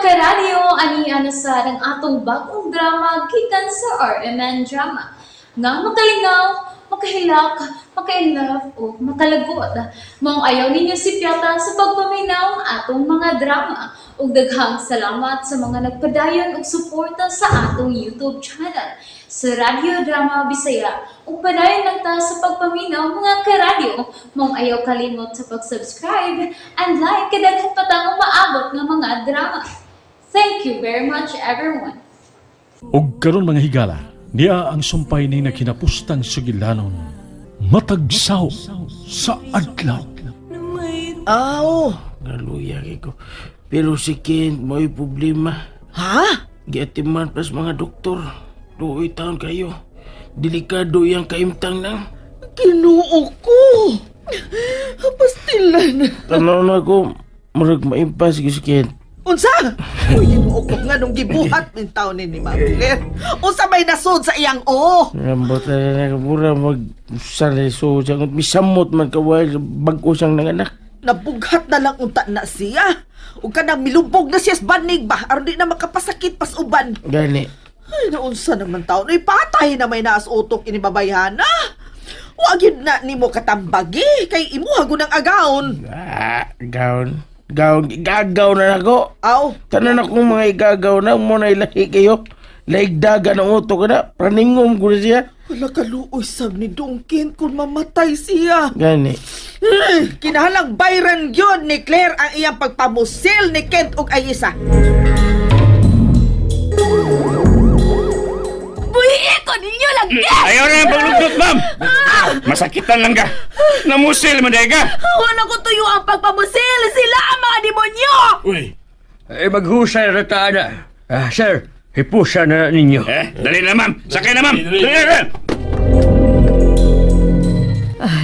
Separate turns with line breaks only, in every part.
karadyo, aniya na sa ng atong bagong drama gikan sa RMN Drama. Nga makalingaw, makahilak, maka-inlove, o makalagod. Maong ayaw ninyo si Piata sa pagpaminaw ang atong mga drama. Ug daghang salamat sa mga nagpadayon ug suporta sa atong YouTube channel sa Radio Drama Bisaya. Ug padayon lang ta sa pagpaminaw mga karadyo. Maong ayaw kalimot sa pag-subscribe and like kadaghan pa tang maabot nga mga drama. Thank you very much everyone.
Og karon mga higala, niya ang sumpay ni nakinapustang sugilanon. Matagsaw sa adlaw.
Aw!
Naluya ko. Pero si Ken, may problema.
Ha?
Giatiman pas mga doktor. 2 taon kayo. Delikado yung kaimtang na.
Kinuo ko! Pastilan!
Tanaw na ko, marag maimpas si Ken.
Unsa? Uy, kinuo ko nga nung gibuhat ng taon ni Ma'am Claire. Unsa may nasod sa iyang o?
Rambot na mura mag-salay so siya. Misamot man kawal, bago siyang nanganak.
Nabughat na lang unta na siya. O ka nang milubog na siya sa banig ba? Aron di na makapasakit pas uban.
Gani.
Ay, naunsa naman taon. Ay, patay na may naas utok inibabayhan na. Huwag yun na ni mo katambagi. Kay imo hago ng agaon.
Gaon. Igagaw na ako.
Aw,
Tanan akong mga igagaw na, muna ilahi kayo. Laigdaga ng utok na, praningom ko na siya.
wala kaluoy sab ni Dungkin kung mamatay siya.
Gani.
Kinahalang bayran yun ni Claire ang iyang pagpamusil ni Kent ug Ayisa.
Buhiin ko ninyo lang
Ayaw na yung paglugdot, ma'am! Masakitan lang ka! Namusil, manday ka!
Wala ko tuyo ang pagpamusil. Sila ang mga demonyo!
Uy!
Maghusay na taana. Sir, hipusa na ninyo.
Dali na, ma'am! Sakay na, ma'am! Dali na!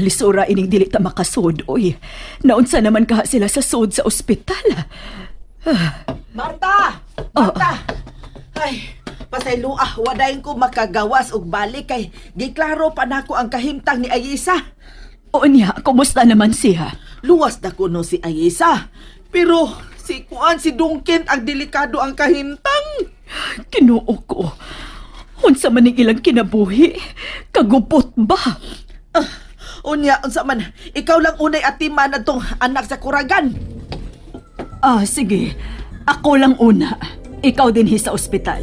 Lisura ining dili ta makasud, oy. Naunsa naman kaha sila sa sud sa ospital.
Marta! Marta! Ay, pasayloa, wadayin ko makagawas og balik kay giklaro pa nako ang kahimtang ni Ayisa.
O niya, kumusta naman siya?
Luwas na kuno si Ayisa. Pero si Dungkin ang delikado ang kahimtang.
Kinuo ko. Unsa man ning ilang kinabuhi? Kagupot ba?
Unya, unsa man, ikaw lang unay atiman atong anak sa kuragan.
Sige. Ako lang una. Ikaw din sa ospital.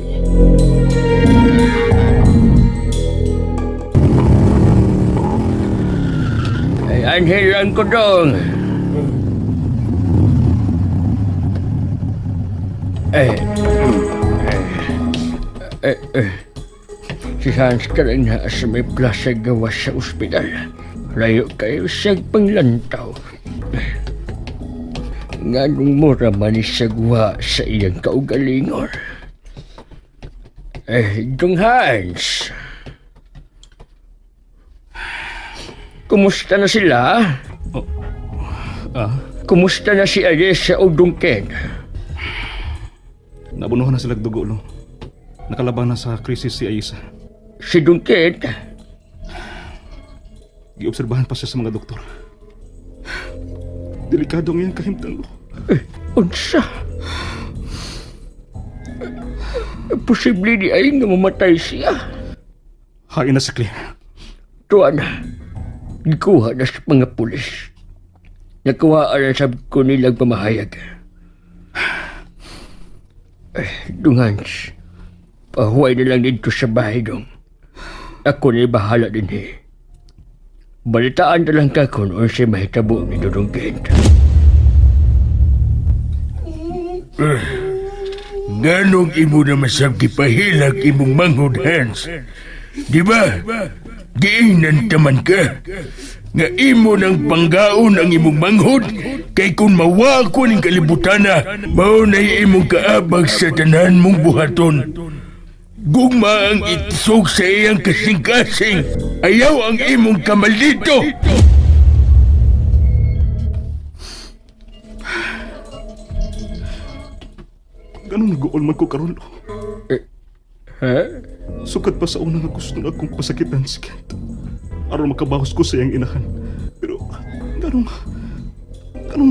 Ay, anhel lang ko dong. Si Hans ka rin na sa may plasa gawas sa ospital. Layo kayo sa panglantaw. Nganong mura man isagwa sa iyang kaugalingor. Dong Hans. Kumusta na sila? Kumusta na si Ayesa o Dungken?
Nabunuhan na sila dugo, no? Nakalaban na sa krisis si Ayisa.
Si Dungken?
Giobserbahan pa siya sa mga doktor. Delikado ang iyang kahimtang, no?
Unsa? Posible di ay nga mamatay siya.
Hain na si Claire.
Tuan, gikuha na sa mga pulis. Nakuhaan na sab ko nilang pamahayag. Dungans, pahuway na lang dito sa bahay dong. Ako na bahala din Balitaan na lang ka kung unsay mahitabo ni Dudong Kent.
Ganong imo na masab kipahilag imong manghod, Hans. Di ba? Giinan taman ka. Nga imo ng panggaon ang imong manghod, kay kung mawa ko ng kalibutan na, maunay imong kaabag sa tanan mong buhaton. Gugma ang itisog sa iyang kasing-kasing. Ayaw ang imong kamaldito.
Ganun nag-uol man ko karon, no?
Ha?
Sukad pa sa una nga gusto na akong pasakitan si Kent. Aron makabahos ko sa iyang inahan. Pero, ganun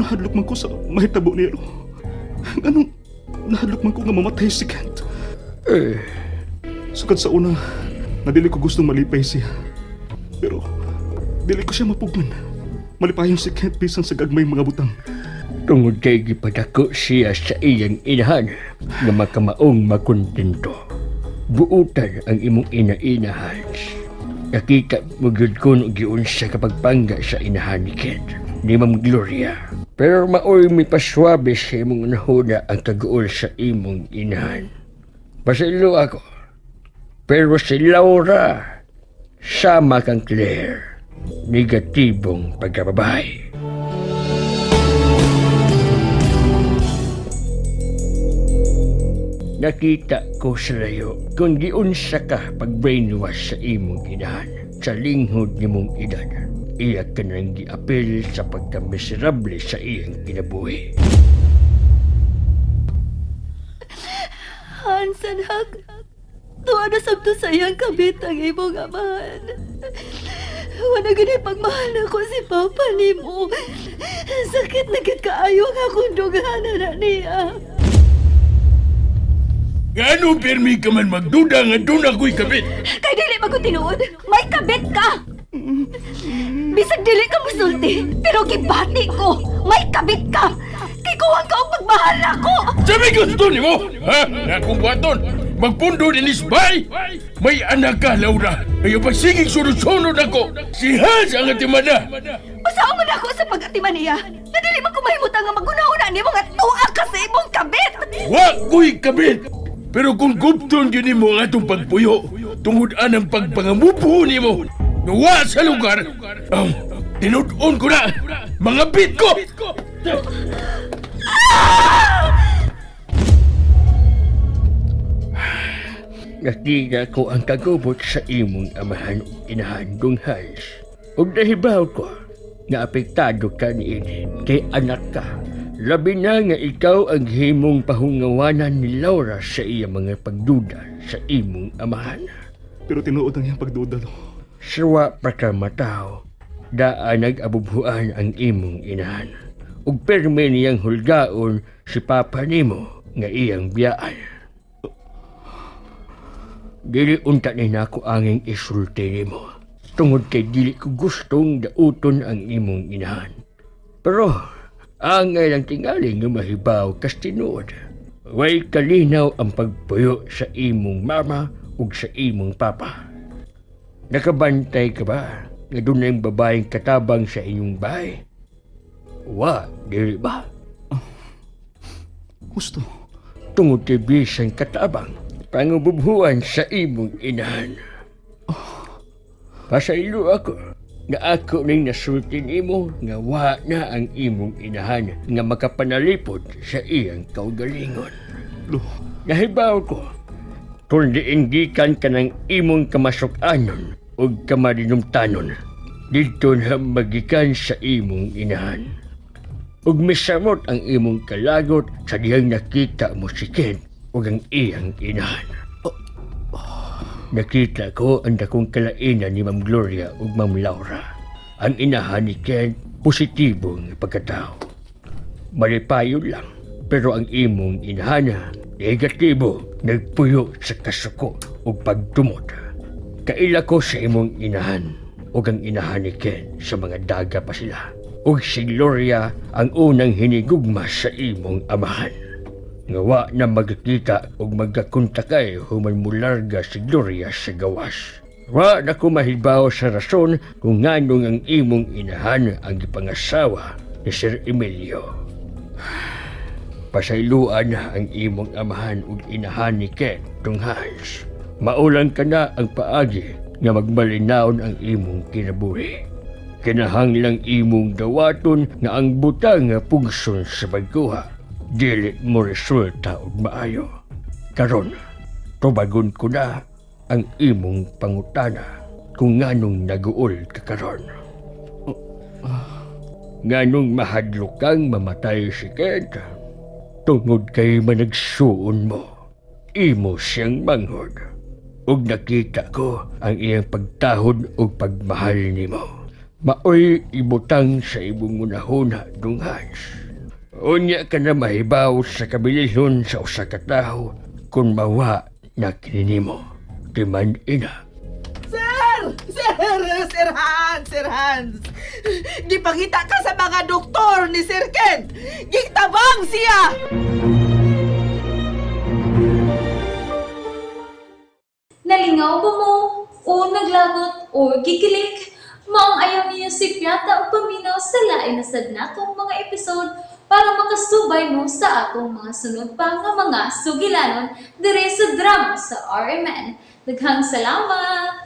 nahadlok man ko sa mahitabo niya, no? Ganun nahadlok man ko nga mamatay si Kent.
Eh,
Sukad sa una, nadili ko gustong malipay siya. Pero, dili ko siya mapugnan. Malipayon si Kent bisan sa gagmay mga butang.
tungod kay gipadako siya sa iyang inahan nga makamaong makontento. Buutan ang imong ina-inahan. Nakita mo gyud kun giunsa ka pagpangga sa inahan ni Kent, ni Ma'am Gloria. Pero maoy mi paswabe sa imong nahuna ang kaguol sa imong inahan. Pasilo ako. Pero si Laura, sama kang Claire, negatibong pagkababae. Nakita ko sa layo kung giunsa ka pag-brainwash sa imong inahan sa linghod ni mong edad. Iya ka nang giapil sa pagkamiserable sa iyang kinabuhi.
Hansan, hag. Tuwa na sabto sayang kabit ang imong amahan. Wala ganay pagmahal ako si Papa ni mo. Sakit na kit kaayo nga kung duganan na niya.
Gano permi ka man magduda nga doon ako'y kabit?
Kay dili ba ko tinuod? May kabit ka! Bisag dili ka musulti, pero gibati ko! May kabit ka! Kay kuwang ka ang pagmahal ako!
Sabi gusto ni mo, ha? Nga kung buhaton, magpundo din isbay! May anak ka, Laura. Ayaw pa sigig sunod-sunod ako. Si Hans ang atimana.
Usaw man ako sa pag-atiman niya. Na dili man ko mahimutan nga magunahuna ni mga tuwa ka sa imong kabit!
Wa ko'y kabit! Pero kung gupton yun mo ang atong pagpuyo, tungod anang pagpangamupo ni mo, nawa sa lugar, tinudon ko na, mga bit ko!
Nakita ko ang kagubot sa imong amahan o inahan kong Hans. Ug nahibaw ko nga apektado ka niini kay anak ka. Labi na nga ikaw ang himong pahungawanan ni Laura sa iya mga pagduda sa imong amahan.
Pero tinuod ang iyang pagdudalo.
Sawa pa ka mataw, daan nag-abubuan ang imong inahan. Ug permi niyang hulgaon si Papa nimo nga iyang biyaan. Dili unta ni nako anging isulti nimo. Tungod kay dili ko gustong dauton ang imong inahan. Pero angay lang tingali nga mahibaw kas tinuod. Way kalinaw ang pagpuyo sa imong mama ug sa imong papa. Nakabantay ka ba nga doon na yung babaeng katabang sa inyong bahay? Wa, dili ba?
Gusto.
Tungod kay bisan katabang, pangububuhan sa imong inahan. Pasaylo ako, nga ako ning nasulti nimo nga wa na ang imong inahan nga makapanalipod sa iyang kaugalingon.
Lo,
Nahibaw ko, tundiin gikan ka ng imong kamasok-anon o kamarinumtanon dito na magikan sa imong inahan. Ug misamot ang imong kalagot sa dihang nakita mo si Ken o ang iyang inahan. Nakita ko ang dakong kalainan ni Ma'am Gloria ug Ma'am Laura. Ang inahan ni Ken positibong pagkatao. Malipayo lang, pero ang imong inahana negatibo, nagpuyo sa kasuko ug pagtumot. Kaila ko sa imong inahan ug ang inahan ni Ken sa mga daga pa sila. Ug si Gloria ang unang hinigugma sa imong amahan. Nga wa na magkita ug magkakuntakay human mularga si Gloria sa gawas. Wa na ko mahibaw sa rason kung nganong ang imong inahan ang ipangasawa ni Sir Emilio. Pasayloan na ang imong amahan ug inahan ni Ken tung Hans. Maulang ka na ang paagi nga magmalinaon ang imong kinabuhi. Kinahanglang imong dawaton nga ang butang nga pugson sa pagkuha dili mo resulta og maayo. Karon, tubagon ko na ang imong pangutana kung nganong naguol ka karon. Nganong mahadlok kang mamatay si Kent tungod kay managsuon mo. Imo siyang manghod. Ug nakita ko ang iyang pagtahod ug pagmahal nimo. Maoy ibutang sa imong unahuna dong Hans. Unya ka na mahibaw sa kabilihon sa usa ka tawo kung mawa na kininimo. Timan ina.
Sir Hans! Gipangita ka sa mga doktor ni Sir Kent! Gitabang siya!
Nalingaw ba mo? O naglagot? O gikilik? Maong ayaw niyo si Piata o paminaw sa lain na sad natong mga episode para makasubay mo sa atong mga sunod pa nga mga sugilanon dire sa drama sa RMN. Daghang salamat!